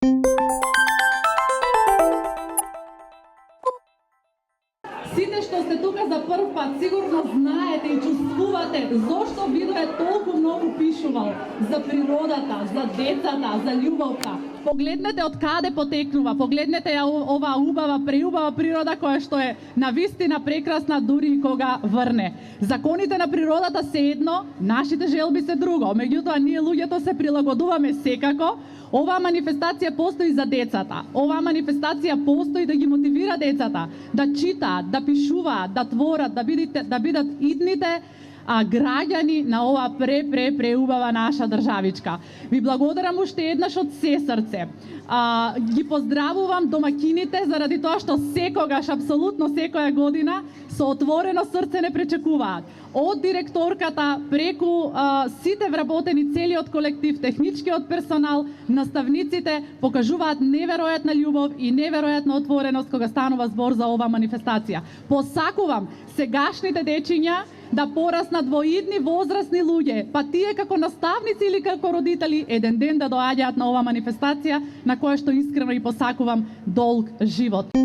Сите што сте тука за прв пат, сигурно знаете и чувствувате зошто Видо е толку многу пишувал за природата, за децата, за љубовта. Погледнете од каде потекнува, погледнете ја оваа убава, преубава природа која што е навистина прекрасна дури и кога врне. Законите на природата се едно, нашите желби се друго, меѓутоа ние луѓето се прилагодуваме секако. Оваа манифестација постои за децата. Оваа манифестација постои да ги мотивира децата да читаат, да пишуваат, да творат, да бидат идните граѓани на оваа преубава наша државичка. Ви благодарам уште еднаш од се срце. Ги поздравувам домакините заради тоа што секогаш, апсолутно секоја година, со отворено срце не пречекуваат. Од директорката преку сите вработени, целиот колектив, техничкиот персонал, наставниците покажуваат неверојатна љубов и неверојатна отвореност кога станува збор за оваа манифестација. Посакувам сегашните дечиња да пораснат во идни возрастни луѓе, па тие како наставници или како родители еден ден да доаѓаат на оваа манифестација на која што искрено и посакувам долг живот.